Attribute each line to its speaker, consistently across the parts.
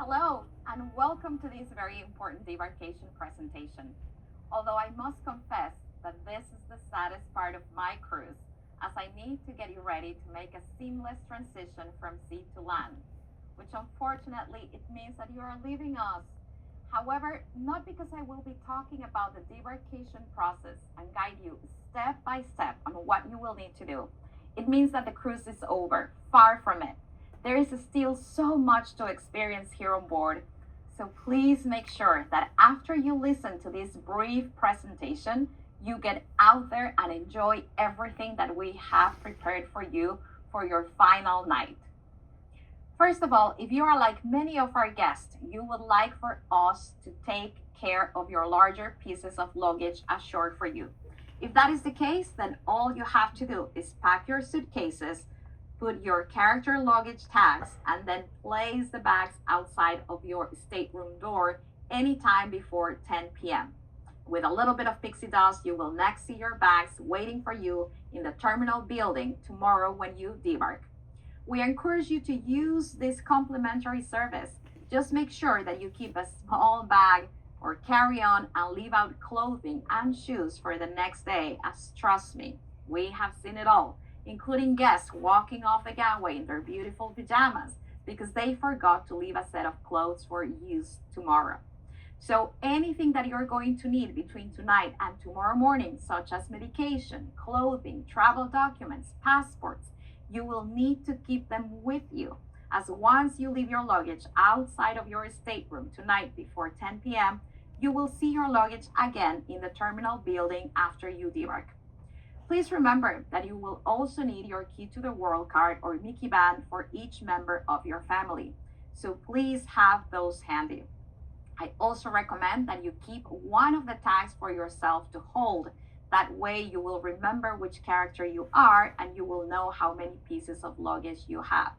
Speaker 1: Hello, and welcome to this very important debarkation presentation. Although I must confess that this is the saddest part of my cruise, as I need to get you ready to make a seamless transition from sea to land, which unfortunately it means that you are leaving us. However, not because I will be talking about the debarkation process and guide you step by step on what you will need to do. It means that the cruise is over, far from it. There is still so much to experience here on board. So please make sure that after you listen to this brief presentation, you get out there and enjoy everything that we have prepared for you for your final night. First of all, if you are like many of our guests, you would like for us to take care of your larger pieces of luggage ashore for you. If that is the case, then all you have to do is pack your suitcases, put your character luggage tags, and then place the bags outside of your stateroom door anytime before 10 p.m. With a little bit of pixie dust, you will next see your bags waiting for you in the terminal building tomorrow when you debark. We encourage you to use this complimentary service. Just make sure that you keep a small bag or carry on and leave out clothing and shoes for the next day, as trust me, we have seen it all, including guests walking off the gangway in their beautiful pajamas because they forgot to leave a set of clothes for use tomorrow. So anything that you're going to need between tonight and tomorrow morning, such as medication, clothing, travel documents, passports, you will need to keep them with you, as once you leave your luggage outside of your stateroom tonight before 10 p.m., you will see your luggage again in the terminal building after you debark. Please remember that you will also need your key to the world card or Mickey band for each member of your family. So please have those handy. I also recommend that you keep one of the tags for yourself to hold. That way you will remember which character you are and you will know how many pieces of luggage you have.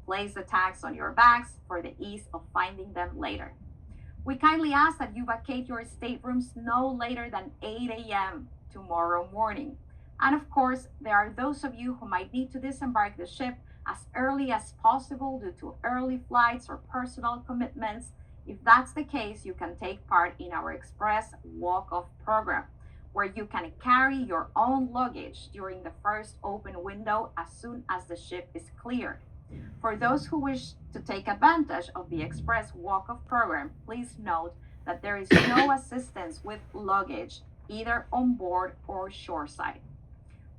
Speaker 1: Place the tags on your bags for the ease of finding them later. We kindly ask that you vacate your staterooms no later than 8 a.m. tomorrow morning. And of course, there are those of you who might need to disembark the ship as early as possible due to early flights or personal commitments. If that's the case, you can take part in our Express Walk-Off program, where you can carry your own luggage during the first open window as soon as the ship is cleared. For those who wish to take advantage of the Express Walk-Off program, please note that there is no assistance with luggage, either on board or shoreside.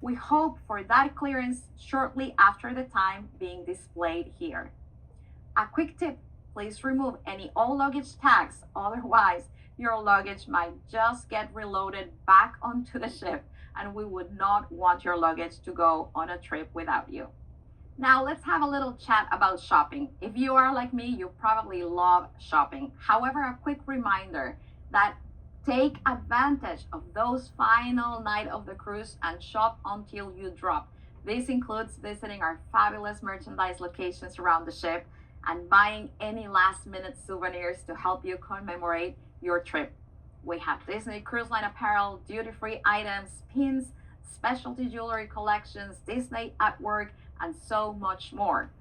Speaker 1: We hope for that clearance shortly after the time being displayed here. A quick tip, please remove any all luggage tags, otherwise your luggage might just get reloaded back onto the ship and we would not want your luggage to go on a trip without you. Now let's have a little chat about shopping. If you are like me, you probably love shopping. However, a quick reminder that take advantage of those final night of the cruise and shop until you drop. This includes visiting our fabulous merchandise locations around the ship and buying any last minute souvenirs to help you commemorate your trip. We have Disney Cruise Line apparel, duty-free items, pins, specialty jewelry collections, Disney artwork, and so much more.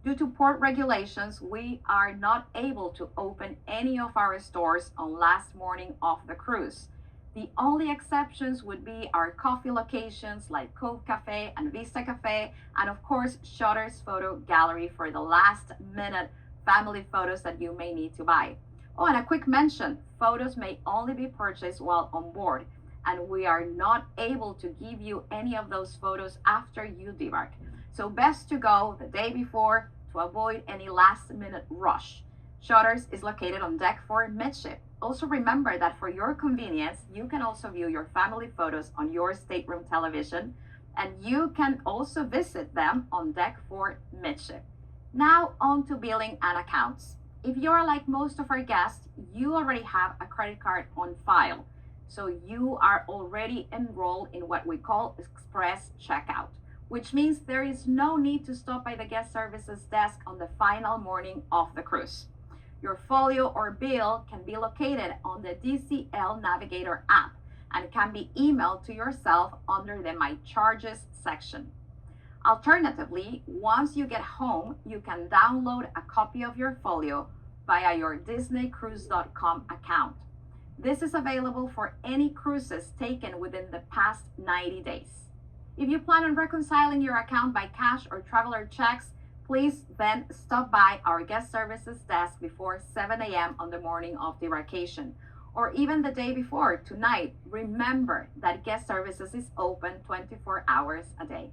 Speaker 1: Due to port regulations, we are not able to open any of our stores on last morning of the cruise. The only exceptions would be our coffee locations like Cove Cafe and Vista Cafe, and of course, Shutter's Photo Gallery for the last minute family photos that you may need to buy. Oh, and a quick mention, photos may only be purchased while on board, and we are not able to give you any of those photos after you debark. So best to go the day before to avoid any last minute rush. Shutters is located on deck 4 midship. Also remember that for your convenience, you can also view your family photos on your stateroom television, and you can also visit them on deck 4 midship. Now on to billing and accounts. If you are like most of our guests, you already have a credit card on file. So you are already enrolled in what we call Express Checkout, which means there is no need to stop by the guest services desk on the final morning of the cruise. Your folio or bill can be located on the DCL Navigator app and can be emailed to yourself under the My Charges section. Alternatively, once you get home, you can download a copy of your folio via your disneycruise.com account. This is available for any cruises taken within the past 90 days. If you plan on reconciling your account by cash or traveler checks, please then stop by our guest services desk before 7 a.m. on the morning of debarkation, or even the day before, tonight. Remember that guest services is open 24 hours a day.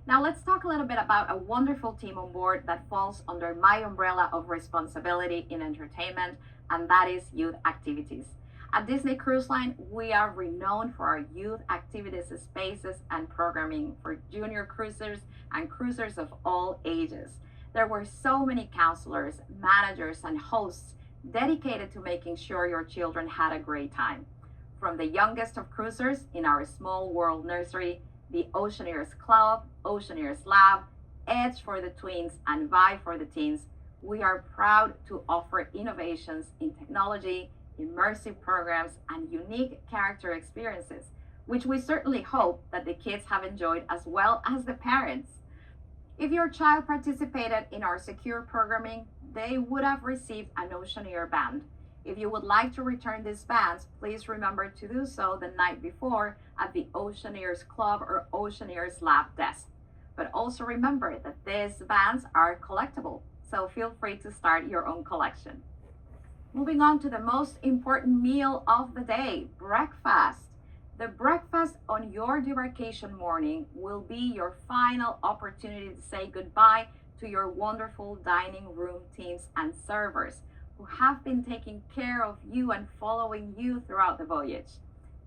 Speaker 1: Now let's talk a little bit about a wonderful team on board that falls under my umbrella of responsibility in entertainment, and that is youth activities. At Disney Cruise Line, we are renowned for our youth activities spaces and programming for junior cruisers and cruisers of all ages. There were so many counselors, managers, and hosts dedicated to making sure your children had a great time. From the youngest of cruisers in our Small World Nursery, the Oceaneers Club, Oceaneers Lab, Edge for the tweens, and Vibe for the teens, we are proud to offer innovations in technology, immersive programs, and unique character experiences, which we certainly hope that the kids have enjoyed as well as the parents. If your child participated in our secure programming, they would have received an Oceaneer band. If you would like to return these bands, please remember to do so the night before at the Oceaneers Club or Oceaneers Lab desk. But also remember that these bands are collectible, so feel free to start your own collection. Moving on to the most important meal of the day, breakfast. The breakfast on your debarkation morning will be your final opportunity to say goodbye to your wonderful dining room teams and servers who have been taking care of you and following you throughout the voyage.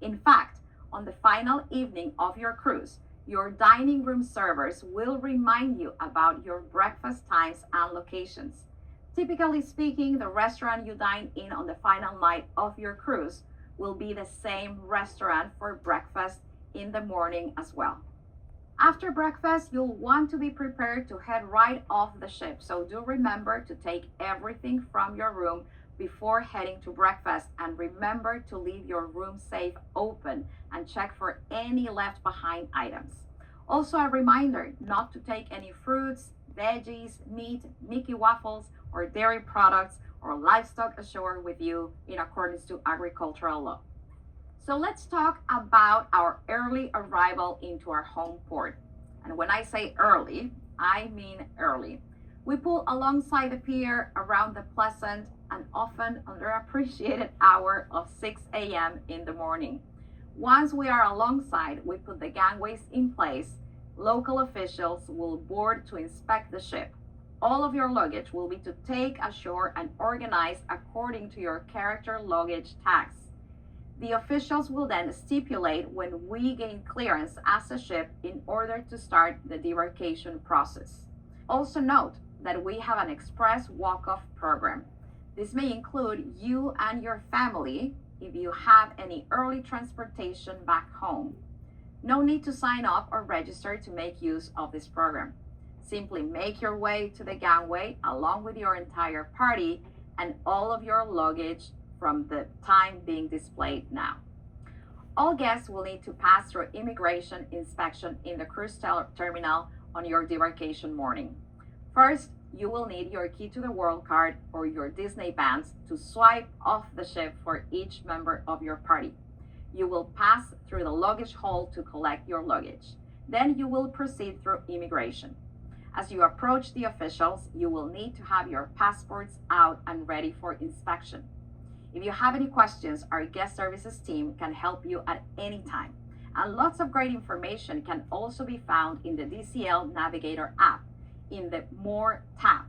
Speaker 1: In fact, on the final evening of your cruise, your dining room servers will remind you about your breakfast times and locations. Typically speaking, the restaurant you dine in on the final night of your cruise will be the same restaurant for breakfast in the morning as well. After breakfast, you'll want to be prepared to head right off the ship, so do remember to take everything from your room before heading to breakfast, and remember to leave your room safe open and check for any left behind items. Also a reminder not to take any fruits, veggies, meat, Mickey waffles, or dairy products or livestock ashore with you in accordance to agricultural law. So let's talk about our early arrival into our home port. And when I say early, I mean early. We pull alongside the pier around the pleasant and often underappreciated hour of 6 a.m. in the morning. Once we are alongside, we put the gangways in place. Local officials will board to inspect the ship. All of your luggage will be to take ashore and organize according to your character luggage tags. The officials will then stipulate when we gain clearance as a ship in order to start the debarkation process. Also note that we have an express walk-off program. This may include you and your family if you have any early transportation back home. No need to sign up or register to make use of this program. Simply make your way to the gangway along with your entire party and all of your luggage from the time being displayed now. All guests will need to pass through immigration inspection in the cruise terminal on your debarkation morning. First, you will need your key to the world card or your Disney bands to swipe off the ship for each member of your party. You will pass through the luggage hall to collect your luggage. Then you will proceed through immigration. As you approach the officials, you will need to have your passports out and ready for inspection. If you have any questions, our guest services team can help you at any time. And lots of great information can also be found in the DCL Navigator app in the More tab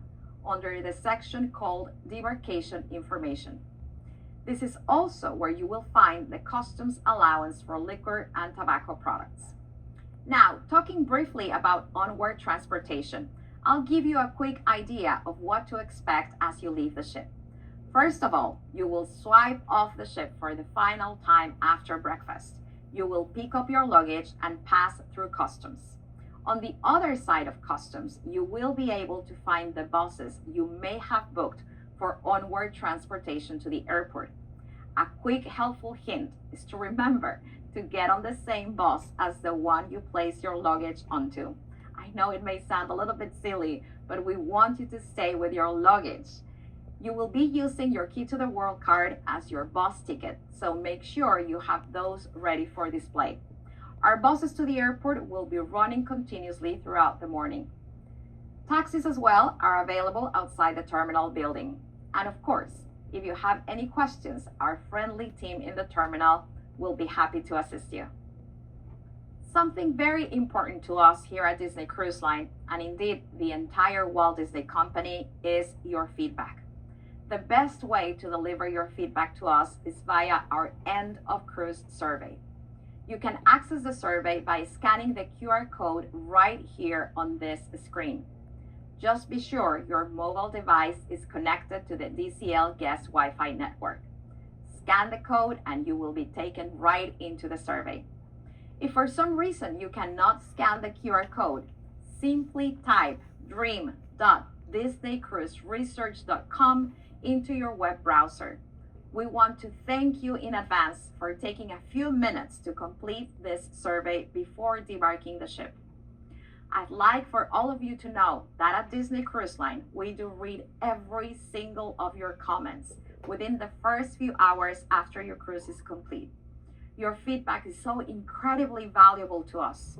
Speaker 1: under the section called Debarkation Information. This is also where you will find the customs allowance for liquor and tobacco products. Now, talking briefly about onward transportation, I'll give you a quick idea of what to expect as you leave the ship. First of all, you will swipe off the ship for the final time after breakfast. You will pick up your luggage and pass through customs. On the other side of customs, you will be able to find the buses you may have booked for onward transportation to the airport. A quick helpful hint is to remember to get on the same bus as the one you place your luggage onto. I know it may sound a little bit silly, but we want you to stay with your luggage. You will be using your Key to the World card as your bus ticket, so make sure you have those ready for display. Our buses to the airport will be running continuously throughout the morning. Taxis as well are available outside the terminal building. And of course, if you have any questions, our friendly team in the terminal will be happy to assist you. Something very important to us here at Disney Cruise Line, and indeed the entire Walt Disney Company, is your feedback. The best way to deliver your feedback to us is via our end of cruise survey. You can access the survey by scanning the QR code right here on this screen. Just be sure your mobile device is connected to the DCL guest Wi-Fi network. Scan the code and you will be taken right into the survey. If for some reason you cannot scan the QR code, simply type dream.disneycruiseresearch.com into your web browser. We want to thank you in advance for taking a few minutes to complete this survey before debarking the ship. I'd like for all of you to know that at Disney Cruise Line, we do read every single of your comments within the first few hours after your cruise is complete. Your feedback is so incredibly valuable to us.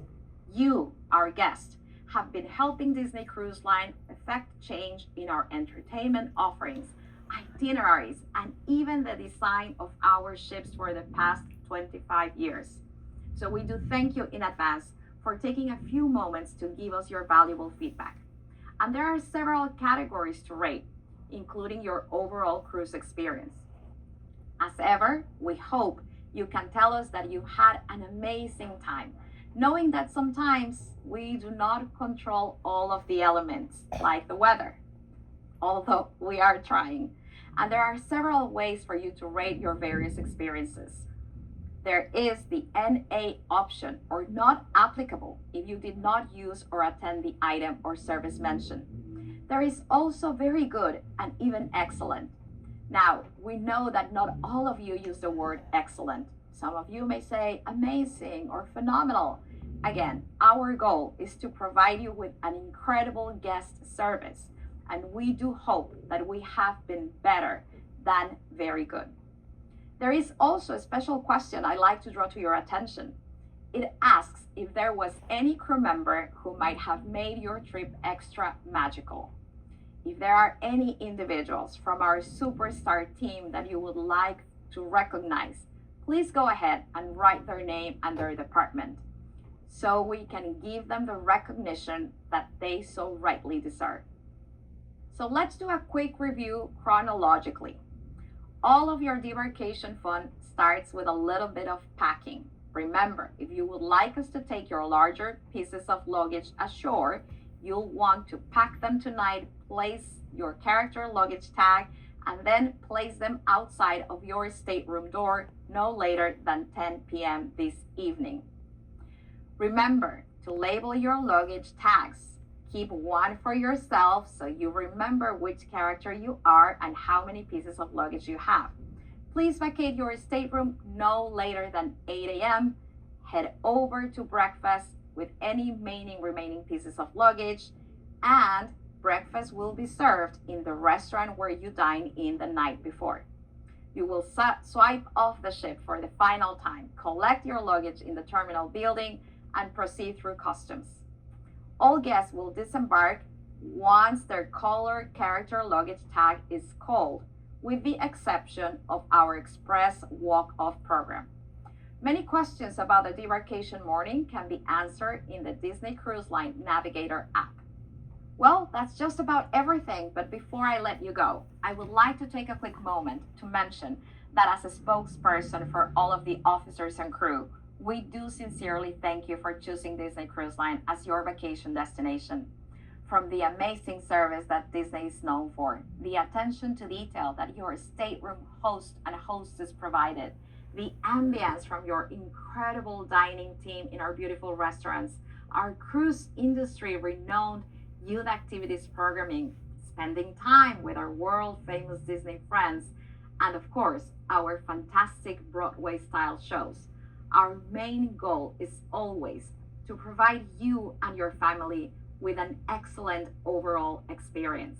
Speaker 1: You, our guests, have been helping Disney Cruise Line effect change in our entertainment offerings, itineraries, and even the design of our ships for the past 25 years. So we do thank you in advance for taking a few moments to give us your valuable feedback. And there are several categories to rate, including your overall cruise experience. As ever, we hope you can tell us that you had an amazing time, knowing that sometimes we do not control all of the elements, like the weather, although we are trying. And there are several ways for you to rate your various experiences. There is the NA option, or not applicable, if you did not use or attend the item or service mentioned. There is also very good and even excellent. Now, we know that not all of you use the word excellent. Some of you may say amazing or phenomenal. Again, our goal is to provide you with an incredible guest service, and we do hope that we have been better than very good. There is also a special question I'd like to draw to your attention. It asks if there was any crew member who might have made your trip extra magical. If there are any individuals from our superstar team that you would like to recognize, please go ahead and write their name and their department so we can give them the recognition that they so rightly deserve. So let's do a quick review chronologically. All of your debarkation fun starts with a little bit of packing. Remember, if you would like us to take your larger pieces of luggage ashore, you'll want to pack them tonight, place your character luggage tag, and then place them outside of your stateroom door no later than 10 p.m. this evening. Remember to label your luggage tags. Keep one for yourself so you remember which character you are and how many pieces of luggage you have. Please vacate your stateroom no later than 8 a.m. Head over to breakfast with any remaining pieces of luggage, and breakfast will be served in the restaurant where you dined in the night before. You will swipe off the ship for the final time, collect your luggage in the terminal building, and proceed through customs. All guests will disembark once their color character luggage tag is called, with the exception of our express walk-off program. Many questions about the debarkation morning can be answered in the Disney Cruise Line Navigator app. Well, that's just about everything, but before I let you go, I would like to take a quick moment to mention that as a spokesperson for all of the officers and crew, we do sincerely thank you for choosing Disney Cruise Line as your vacation destination. From the amazing service that Disney is known for, the attention to detail that your stateroom host and hostess provided, the ambience from your incredible dining team in our beautiful restaurants, our cruise industry renowned youth activities programming, spending time with our world famous Disney friends, and of course, our fantastic Broadway style shows. Our main goal is always to provide you and your family with an excellent overall experience.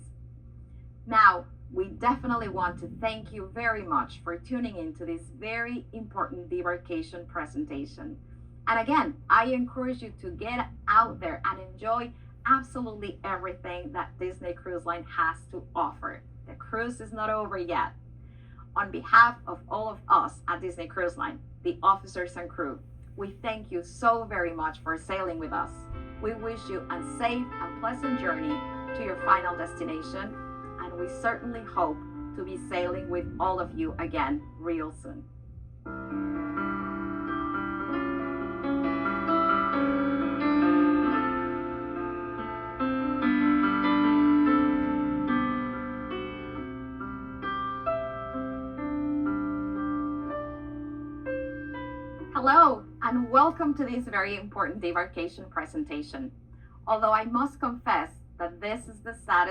Speaker 1: Now, we definitely want to thank you very much for tuning in to this very important debarkation presentation. And again, I encourage you to get out there and enjoy absolutely everything that Disney Cruise Line has to offer. The cruise is not over yet. On behalf of all of us at Disney Cruise Line, the officers and crew, we thank you so very much for sailing with us. We wish you a safe and pleasant journey to your final destination, and we certainly hope to be sailing with all of you again real soon. Hello, and welcome to this very important debarkation presentation. Although I must confess that this is the saddest